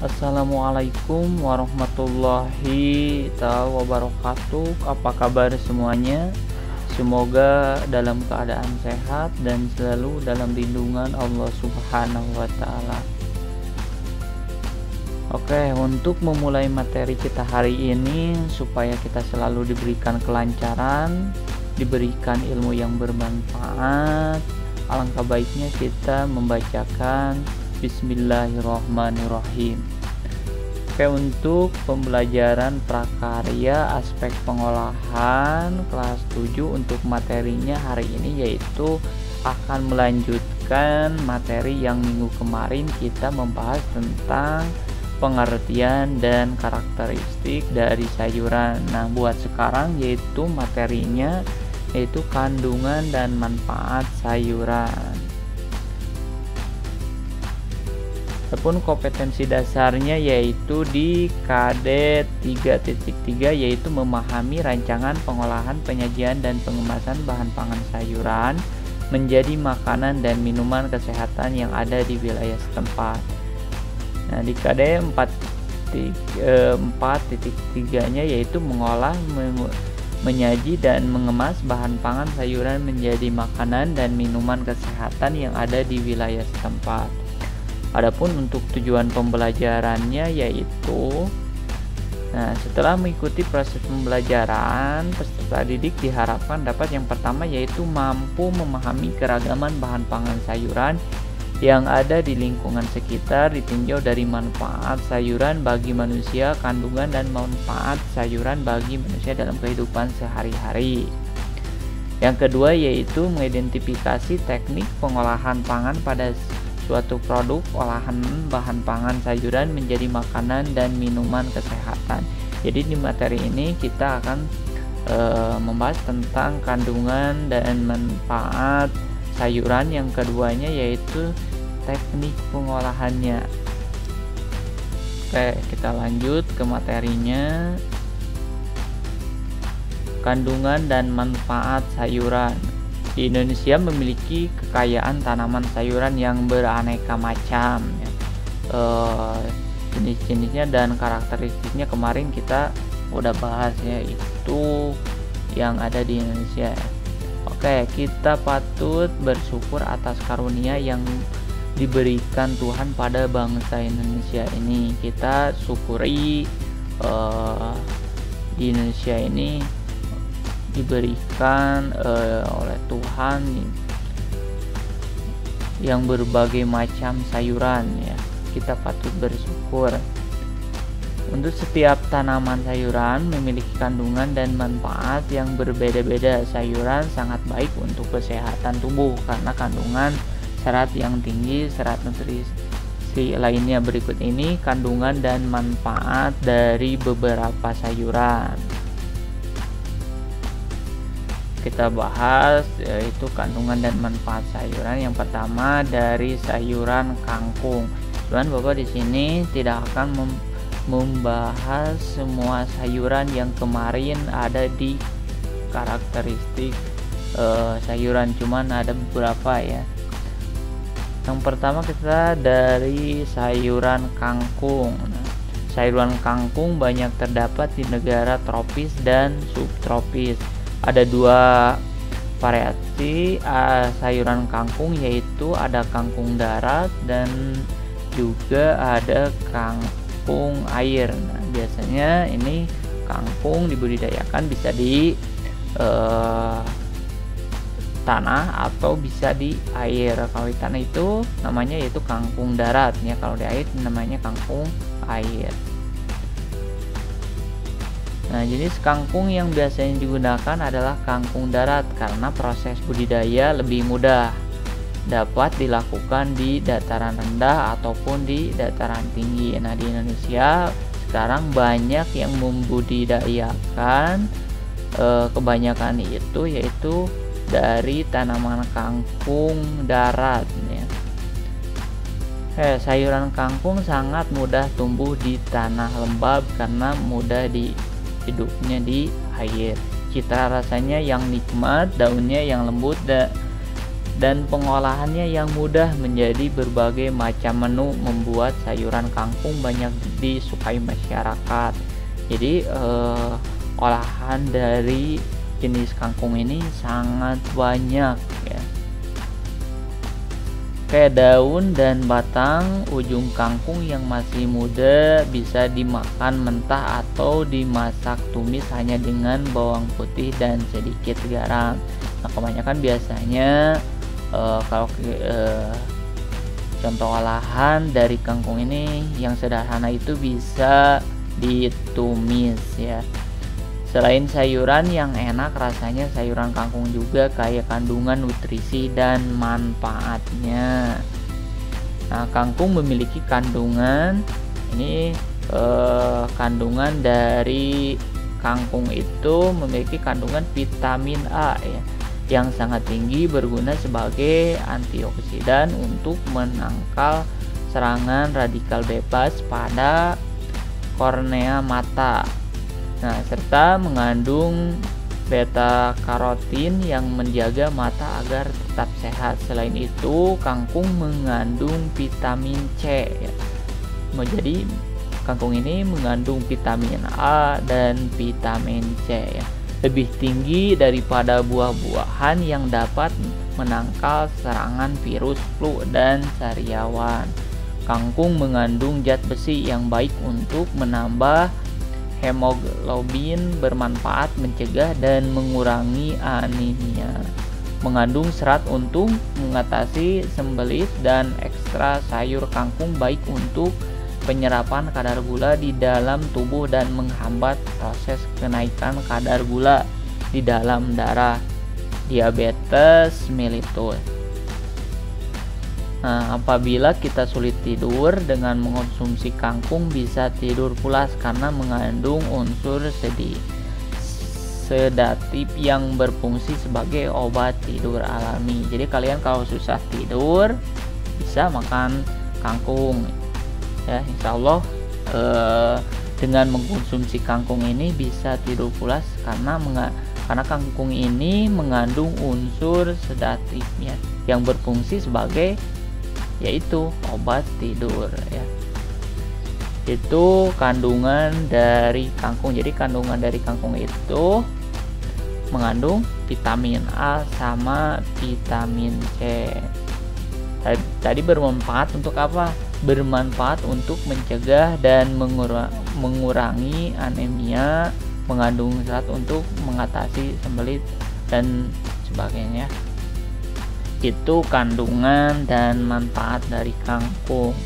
Assalamualaikum warahmatullahi wabarakatuh. Apa kabar semuanya? Semoga dalam keadaan sehat dan selalu dalam lindungan Allah Subhanahu wa Ta'ala. Oke, untuk memulai materi kita hari ini, supaya kita selalu diberikan kelancaran, diberikan ilmu yang bermanfaat, alangkah baiknya kita membacakan Bismillahirrahmanirrahim. Oke, untuk pembelajaran prakarya aspek pengolahan kelas 7 untuk materinya hari ini, yaitu akan melanjutkan materi yang minggu kemarin kita membahas tentang pengertian dan karakteristik dari sayuran. Nah, buat sekarang yaitu materinya yaitu kandungan dan manfaat sayuran. Adapun kompetensi dasarnya yaitu di KD 3.3 yaitu memahami rancangan pengolahan, penyajian dan pengemasan bahan pangan sayuran menjadi makanan dan minuman kesehatan yang ada di wilayah setempat. Nah, di KD 4.3-nya yaitu mengolah, menyaji dan mengemas bahan pangan sayuran menjadi makanan dan minuman kesehatan yang ada di wilayah setempat. Adapun untuk tujuan pembelajarannya yaitu, setelah mengikuti proses pembelajaran, peserta didik diharapkan dapat yang pertama yaitu mampu memahami keragaman bahan pangan sayuran yang ada di lingkungan sekitar, ditinjau dari manfaat sayuran bagi manusia, kandungan dan manfaat sayuran bagi manusia dalam kehidupan sehari-hari. Yang kedua yaitu mengidentifikasi teknik pengolahan pangan pada suatu produk olahan bahan pangan sayuran menjadi makanan dan minuman kesehatan. Jadi di materi ini kita akan membahas tentang kandungan dan manfaat sayuran. Yang keduanya yaitu teknik pengolahannya. Oke, kita lanjut ke materinya. Kandungan dan manfaat sayuran. Di Indonesia memiliki kekayaan tanaman sayuran yang beraneka macam, ya. Jenis-jenisnya dan karakteristiknya kemarin kita udah bahas, ya, itu yang ada di Indonesia. Oke, kita patut bersyukur atas karunia yang diberikan Tuhan pada bangsa Indonesia ini. Kita syukuri di Indonesia ini diberikan oleh Tuhan yang berbagai macam sayuran, ya. Kita patut bersyukur. Untuk setiap tanaman sayuran memiliki kandungan dan manfaat yang berbeda-beda. Sayuran sangat baik untuk kesehatan tubuh karena kandungan serat yang tinggi, serat nutrisi lainnya. Berikut ini kandungan dan manfaat dari beberapa sayuran. Kita bahas yaitu kandungan dan manfaat sayuran. Yang pertama dari sayuran kangkung. Cuman Bapak di sini tidak akan membahas semua sayuran yang kemarin ada di karakteristik sayuran, cuman ada beberapa, ya. Yang pertama kita dari sayuran kangkung. Sayuran kangkung banyak terdapat di negara tropis dan subtropis. Ada dua variasi sayuran kangkung, yaitu ada kangkung darat dan juga ada kangkung air. Nah, biasanya ini kangkung dibudidayakan bisa di tanah atau bisa di air. Kalau di tanah itu namanya yaitu kangkung darat, ya. Kalau di air namanya kangkung air. Nah, jenis kangkung yang biasanya digunakan adalah kangkung darat karena proses budidaya lebih mudah. Dapat dilakukan di dataran rendah ataupun di dataran tinggi. Nah, di Indonesia sekarang banyak yang membudidayakan kebanyakan itu yaitu dari tanaman kangkung darat, ya. Sayuran kangkung sangat mudah tumbuh di tanah lembab karena mudah hidupnya di air. Cita rasanya yang nikmat, daunnya yang lembut dan pengolahannya yang mudah menjadi berbagai macam menu membuat sayuran kangkung banyak disukai masyarakat. Jadi olahan dari jenis kangkung ini sangat banyak ya. Kayak daun dan batang ujung kangkung yang masih muda bisa dimakan mentah atau dimasak tumis hanya dengan bawang putih dan sedikit garam. Nah, kebanyakan biasanya kalau contoh olahan dari kangkung ini yang sederhana itu bisa ditumis ya. Selain sayuran yang enak rasanya, sayuran kangkung juga kaya kandungan nutrisi dan manfaatnya. Nah, kangkung memiliki kandungan kandungan dari kangkung itu memiliki kandungan vitamin A ya, yang sangat tinggi, berguna sebagai antioksidan untuk menangkal serangan radikal bebas pada kornea mata. Nah, serta mengandung beta karotin yang menjaga mata agar tetap sehat. Selain itu, kangkung mengandung vitamin C ya. Jadi kangkung ini mengandung vitamin A dan vitamin C ya, lebih tinggi daripada buah-buahan yang dapat menangkal serangan virus flu dan sariawan. Kangkung mengandung zat besi yang baik untuk menambah hemoglobin, bermanfaat mencegah dan mengurangi anemia. Mengandung serat untuk mengatasi sembelit dan ekstra sayur kangkung baik untuk penyerapan kadar gula di dalam tubuh dan menghambat proses kenaikan kadar gula di dalam darah, diabetes mellitus. Nah, apabila kita sulit tidur dengan mengonsumsi kangkung, bisa tidur pulas karena mengandung unsur sedatif yang berfungsi sebagai obat tidur alami. Jadi kalian kalau susah tidur bisa makan kangkung ya, insya Allah dengan mengkonsumsi kangkung ini bisa tidur pulas karena kangkung ini mengandung unsur sedatifnya yang berfungsi sebagai yaitu obat tidur ya. Itu kandungan dari kangkung. Jadi kandungan dari kangkung itu mengandung vitamin A sama vitamin C. Tadi bermanfaat untuk apa? Bermanfaat untuk mencegah dan mengurangi anemia, mengandung zat untuk mengatasi sembelit dan sebagainya. Itu kandungan dan manfaat dari kangkung.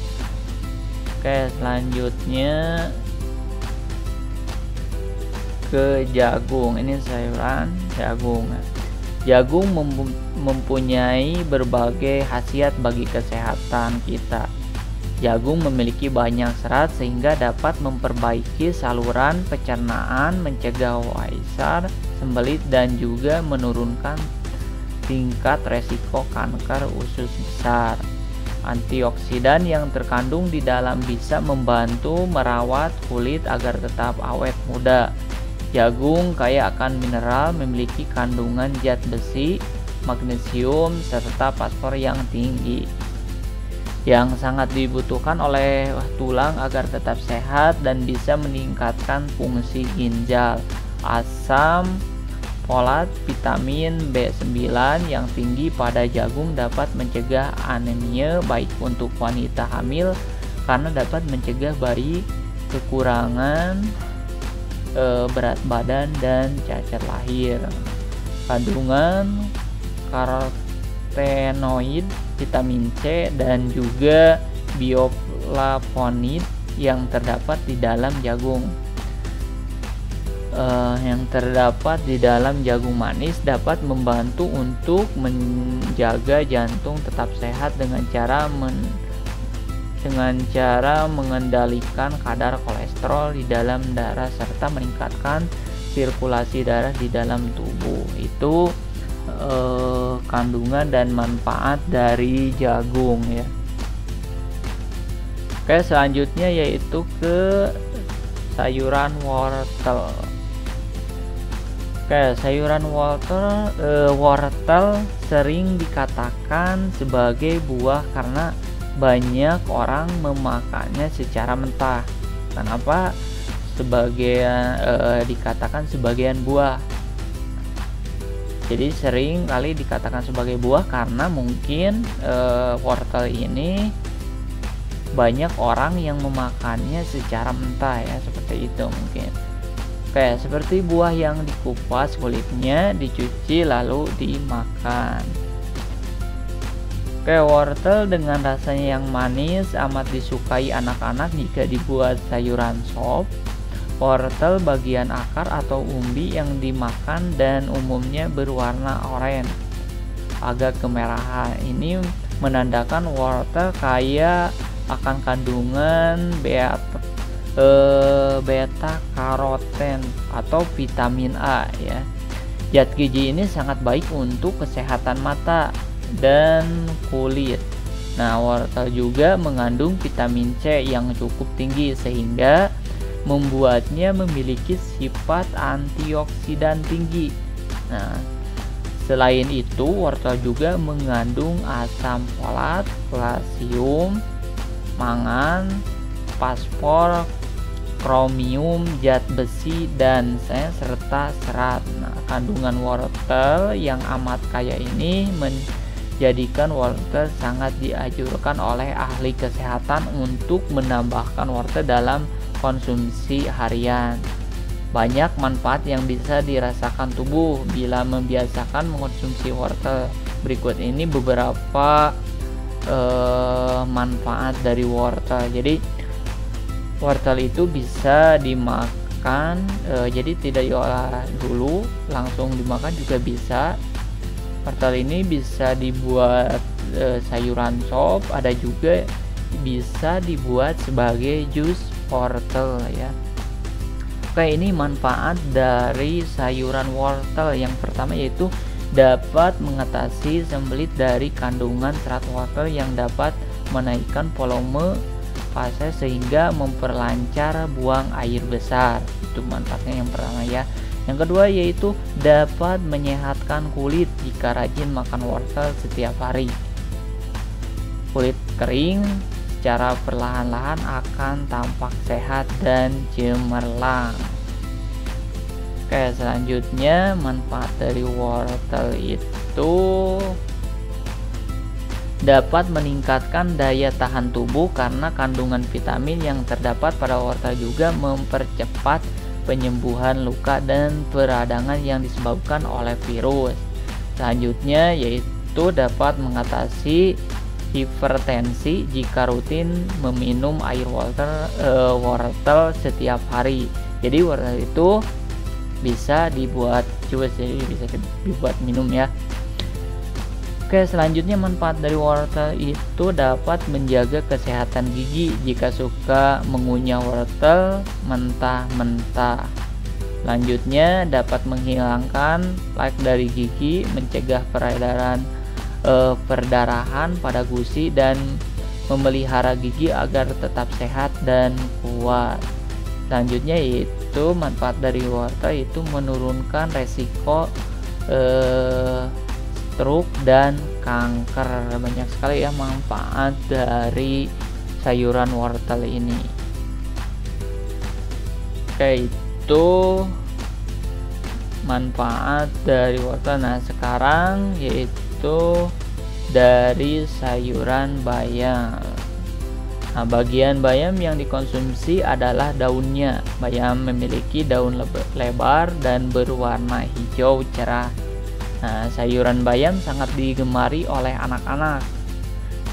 Oke, selanjutnya ke jagung. Ini sayuran jagung. Jagung mempunyai berbagai khasiat bagi kesehatan kita. Jagung memiliki banyak serat sehingga dapat memperbaiki saluran pencernaan, mencegah waisar, sembelit dan juga menurunkan tingkat resiko kanker usus besar. Antioksidan yang terkandung di dalam bisa membantu merawat kulit agar tetap awet muda. Jagung kaya akan mineral, memiliki kandungan zat besi, magnesium, serta fosfor yang tinggi, yang sangat dibutuhkan oleh tulang agar tetap sehat dan bisa meningkatkan fungsi ginjal. Asam folat, vitamin B9 yang tinggi pada jagung dapat mencegah anemia baik untuk wanita hamil karena dapat mencegah bayi kekurangan berat badan dan cacat lahir. Kandungan karotenoid, vitamin C dan juga bioflavonoid yang terdapat di dalam jagung. Yang terdapat di dalam jagung manis dapat membantu untuk menjaga jantung tetap sehat dengan cara mengendalikan kadar kolesterol di dalam darah serta meningkatkan sirkulasi darah di dalam tubuh. Itu kandungan dan manfaat dari jagung ya. Oke, selanjutnya yaitu ke sayuran wortel. Oke, sayuran wortel sering dikatakan sebagai buah karena banyak orang memakannya secara mentah. Kenapa dikatakan sebagian buah? Jadi sering kali dikatakan sebagai buah karena mungkin wortel ini banyak orang yang memakannya secara mentah ya, seperti itu mungkin. Oke, seperti buah yang dikupas kulitnya, dicuci lalu dimakan. Oke, wortel dengan rasanya yang manis amat disukai anak-anak jika dibuat sayuran sop. Wortel bagian akar atau umbi yang dimakan dan umumnya berwarna oranye agak kemerahan. Ini menandakan wortel kaya akan kandungan beta karoten atau vitamin A ya. Zat gizi ini sangat baik untuk kesehatan mata dan kulit. Nah, wortel juga mengandung vitamin C yang cukup tinggi sehingga membuatnya memiliki sifat antioksidan tinggi. Nah, selain itu wortel juga mengandung asam folat, kalsium, mangan, fosfor, kromium, zat besi, dan serta serat. Nah, kandungan wortel yang amat kaya ini menjadikan wortel sangat dianjurkan oleh ahli kesehatan untuk menambahkan wortel dalam konsumsi harian. Banyak manfaat yang bisa dirasakan tubuh bila membiasakan mengonsumsi wortel. Berikut ini beberapa manfaat dari wortel. Jadi wortel itu bisa dimakan, jadi tidak diolah dulu, langsung dimakan juga bisa. Wortel ini bisa dibuat sayuran sop, ada juga bisa dibuat sebagai jus wortel ya. Oke, ini manfaat dari sayuran wortel. Yang pertama yaitu dapat mengatasi sembelit dari kandungan serat wortel yang dapat menaikkan volume fase sehingga memperlancar buang air besar. Itu manfaatnya yang pertama ya. Yang kedua yaitu dapat menyehatkan kulit jika rajin makan wortel setiap hari. Kulit kering secara perlahan-lahan akan tampak sehat dan cemerlang. Oke, selanjutnya manfaat dari wortel itu dapat meningkatkan daya tahan tubuh karena kandungan vitamin yang terdapat pada wortel juga mempercepat penyembuhan luka dan peradangan yang disebabkan oleh virus. Selanjutnya yaitu dapat mengatasi hipertensi jika rutin meminum air wortel setiap hari. Jadi wortel itu bisa dibuat jus, jadi bisa dibuat minum ya. Oke, selanjutnya manfaat dari wortel itu dapat menjaga kesehatan gigi jika suka mengunyah wortel mentah-mentah. Selanjutnya dapat menghilangkan plaque dari gigi, mencegah perdarahan pada gusi dan memelihara gigi agar tetap sehat dan kuat. Selanjutnya yaitu manfaat dari wortel itu menurunkan resiko stroke dan kanker. Banyak sekali ya manfaat dari sayuran wortel ini. Oke, itu manfaat dari wortel. Nah, sekarang yaitu dari sayuran bayam. Nah, bagian bayam yang dikonsumsi adalah daunnya. Bayam memiliki daun lebar dan berwarna hijau cerah. Nah, sayuran bayam sangat digemari oleh anak-anak,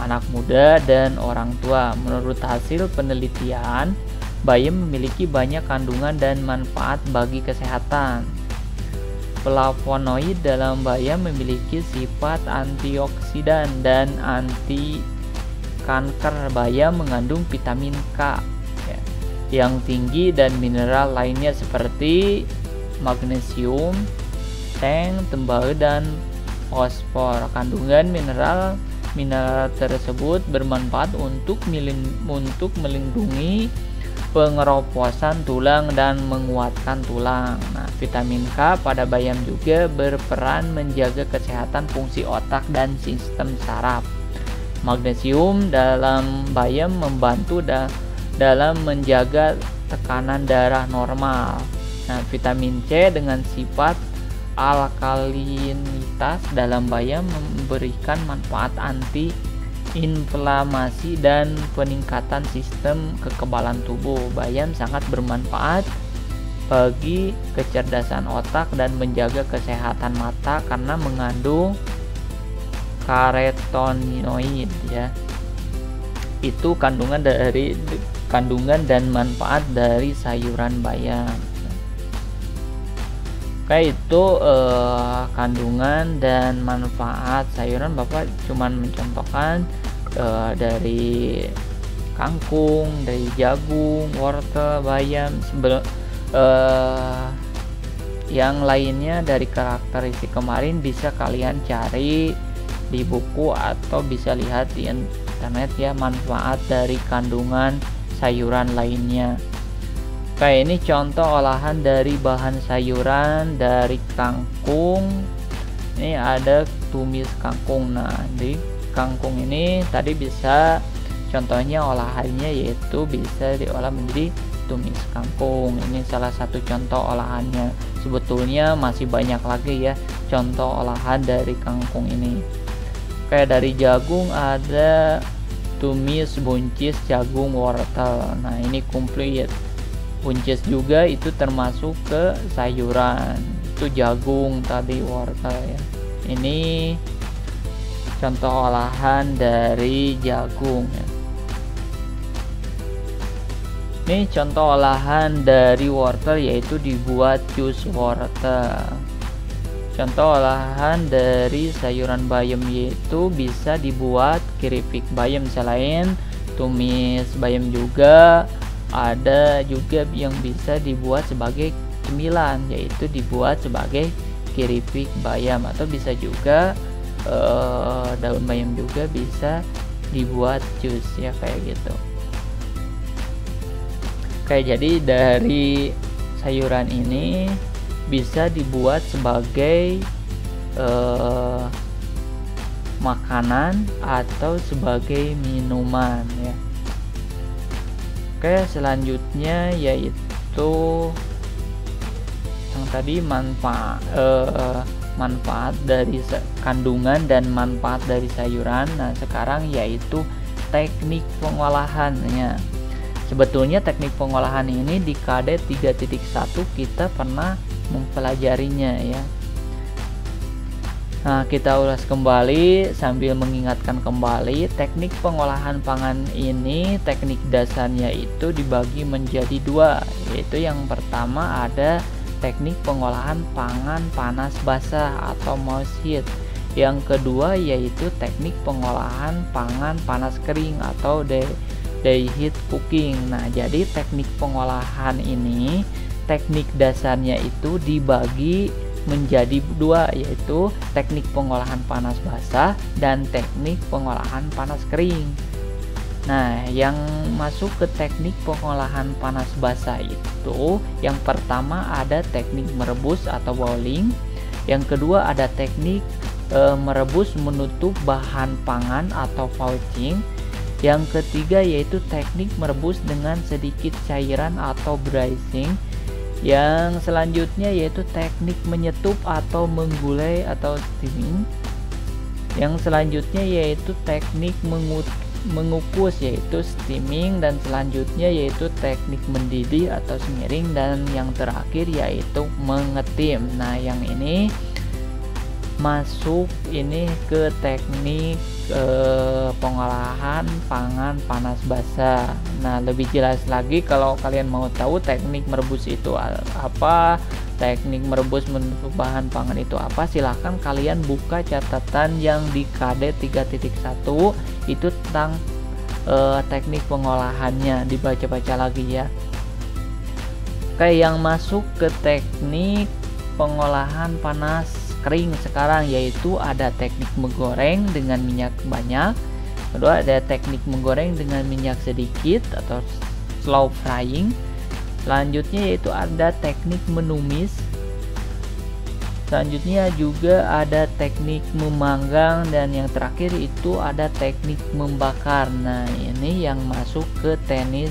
anak muda, dan orang tua. Menurut hasil penelitian, bayam memiliki banyak kandungan dan manfaat bagi kesehatan. Flavonoid dalam bayam memiliki sifat antioksidan dan anti kanker. Bayam mengandung vitamin K ya, yang tinggi dan mineral lainnya seperti magnesium, seng, tembaga, dan fosfor. Kandungan mineral tersebut bermanfaat untuk melindungi pengeroposan tulang dan menguatkan tulang. Nah, vitamin K pada bayam juga berperan menjaga kesehatan fungsi otak dan sistem saraf. Magnesium dalam bayam membantu dalam menjaga tekanan darah normal. Nah, vitamin C dengan sifat alkalinitas dalam bayam memberikan manfaat anti inflamasi dan peningkatan sistem kekebalan tubuh. Bayam sangat bermanfaat bagi kecerdasan otak dan menjaga kesehatan mata karena mengandung karotenoid ya. Itu kandungan dan manfaat dari sayuran bayam. Oke, itu kandungan dan manfaat sayuran. Bapak cuman mencontohkan dari kangkung, dari jagung, wortel, bayam. Yang lainnya dari karakteristik kemarin bisa kalian cari di buku atau bisa lihat di internet ya, manfaat dari kandungan sayuran lainnya. Oke, ini contoh olahan dari bahan sayuran dari kangkung. Ini ada tumis kangkung. Nah, di kangkung ini tadi bisa contohnya olahannya yaitu bisa diolah menjadi tumis kangkung. Ini salah satu contoh olahannya. Sebetulnya masih banyak lagi ya contoh olahan dari kangkung ini. Kayak dari jagung ada tumis, buncis, jagung, wortel. Nah, ini komplit. Buncis juga itu termasuk ke sayuran. Itu jagung tadi, wortel ya. Ini contoh olahan dari jagung ya. Ini contoh olahan dari wortel yaitu dibuat jus wortel. Contoh olahan dari sayuran bayam yaitu bisa dibuat keripik bayam. Selain tumis bayam juga ada juga yang bisa dibuat sebagai cemilan yaitu dibuat sebagai keripik bayam, atau bisa juga daun bayam juga bisa dibuat jus ya kayak gitu. Oke, jadi dari sayuran ini bisa dibuat sebagai makanan atau sebagai minuman ya. Oke, selanjutnya yaitu yang tadi manfaat dari kandungan dan manfaat dari sayuran. Nah, sekarang yaitu teknik pengolahannya. Sebetulnya teknik pengolahan ini di KD 3.1 kita pernah mempelajarinya ya. Nah, kita ulas kembali sambil mengingatkan kembali teknik pengolahan pangan ini. Teknik dasarnya itu dibagi menjadi dua, yaitu yang pertama ada teknik pengolahan pangan panas basah atau moist heat. Yang kedua yaitu teknik pengolahan pangan panas kering atau dehydrated cooking. Nah, jadi teknik pengolahan ini, teknik dasarnya itu dibagi menjadi dua, yaitu teknik pengolahan panas basah dan teknik pengolahan panas kering. Nah, yang masuk ke teknik pengolahan panas basah itu yang pertama ada teknik merebus atau boiling, yang kedua ada teknik merebus menutup bahan pangan atau poaching, yang ketiga yaitu teknik merebus dengan sedikit cairan atau braising, yang selanjutnya yaitu teknik menyetup atau menggulai atau steaming, yang selanjutnya yaitu teknik mengukus yaitu steaming, dan selanjutnya yaitu teknik mendidih atau smearing, dan yang terakhir yaitu mengetim. Nah, yang ini masuk ini ke teknik pengolahan pangan panas basah. Nah, lebih jelas lagi kalau kalian mau tahu teknik merebus itu apa, teknik merebus menutup bahan pangan itu apa, silahkan kalian buka catatan yang di KD 3.1 itu tentang teknik pengolahannya, dibaca-baca lagi ya. Oke, yang masuk ke teknik pengolahan panas kering sekarang yaitu ada teknik menggoreng dengan minyak banyak, kedua ada teknik menggoreng dengan minyak sedikit atau slow frying. Selanjutnya yaitu ada teknik menumis. Selanjutnya juga ada teknik memanggang, dan yang terakhir itu ada teknik membakar. Nah, ini yang masuk ke teknik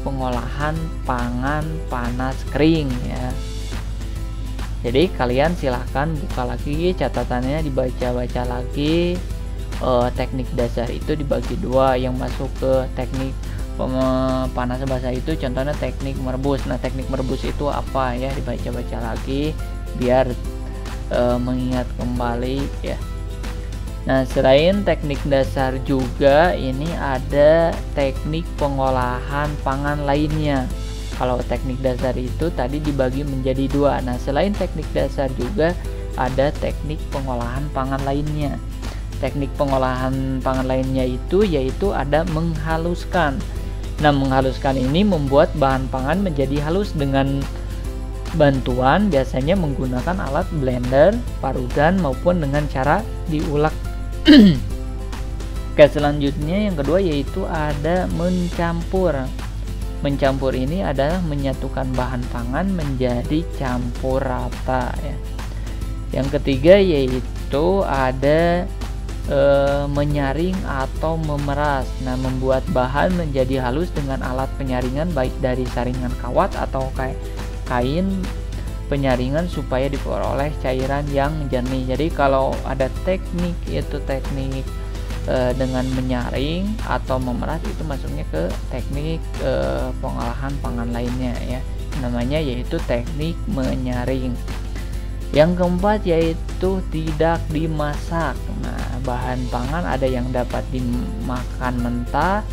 pengolahan pangan panas kering ya. Jadi kalian silahkan buka lagi catatannya, dibaca-baca lagi. Teknik dasar itu dibagi dua, yang masuk ke teknik panas basah itu contohnya teknik merebus. Nah, teknik merebus itu apa ya, dibaca-baca lagi biar mengingat kembali ya. Nah, selain teknik dasar juga ini ada teknik pengolahan pangan lainnya. Kalau teknik dasar itu tadi dibagi menjadi dua. Nah, selain teknik dasar juga ada teknik pengolahan pangan lainnya. Teknik pengolahan pangan lainnya itu yaitu ada menghaluskan. Nah, menghaluskan ini membuat bahan pangan menjadi halus dengan bantuan biasanya menggunakan alat blender, parutan maupun dengan cara diulek. Oke, selanjutnya yang kedua yaitu ada mencampur. Mencampur ini adalah menyatukan bahan pangan menjadi campur rata ya. Yang ketiga yaitu ada menyaring atau memeras. Nah, membuat bahan menjadi halus dengan alat penyaringan baik dari saringan kawat atau kain penyaringan supaya diperoleh cairan yang jernih. Jadi kalau ada teknik itu teknik dengan menyaring atau memeras, itu masuknya ke teknik pengolahan pangan lainnya ya. Namanya yaitu teknik menyaring. Yang keempat yaitu tidak dimasak. Nah, bahan pangan ada yang dapat dimakan mentah.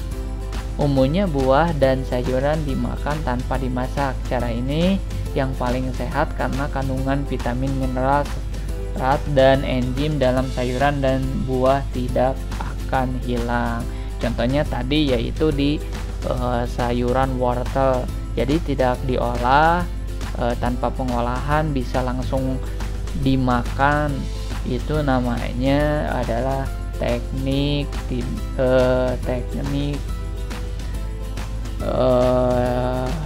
Umumnya buah dan sayuran dimakan tanpa dimasak. Cara ini yang paling sehat karena kandungan vitamin, mineral, serat, dan enzim dalam sayuran dan buah tidak akan hilang. Contohnya tadi yaitu di sayuran wortel. Jadi tidak diolah, tanpa pengolahan bisa langsung dimakan. Itu namanya adalah teknik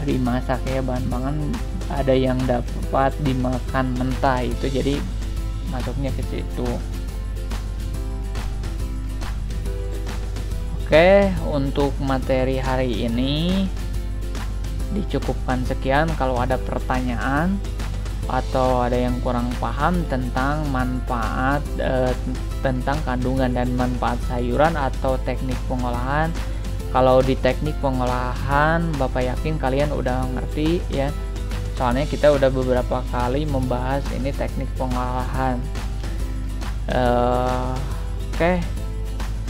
dimasak ya. Bahan pangan ada yang dapat dimakan mentah, itu jadi masuknya ke situ. Oke, untuk materi hari ini dicukupkan sekian. Kalau ada pertanyaan atau ada yang kurang paham tentang manfaat tentang kandungan dan manfaat sayuran atau teknik pengolahan, kalau di teknik pengolahan Bapak yakin kalian udah ngerti ya, soalnya kita udah beberapa kali membahas ini teknik pengolahan. Oke,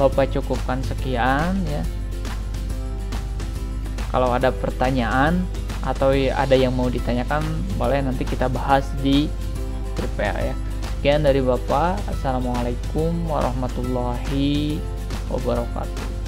Bapak cukupkan sekian ya. Kalau ada pertanyaan atau ada yang mau ditanyakan, boleh nanti kita bahas di prepare ya. Sekian dari Bapak. Assalamualaikum warahmatullahi wabarakatuh.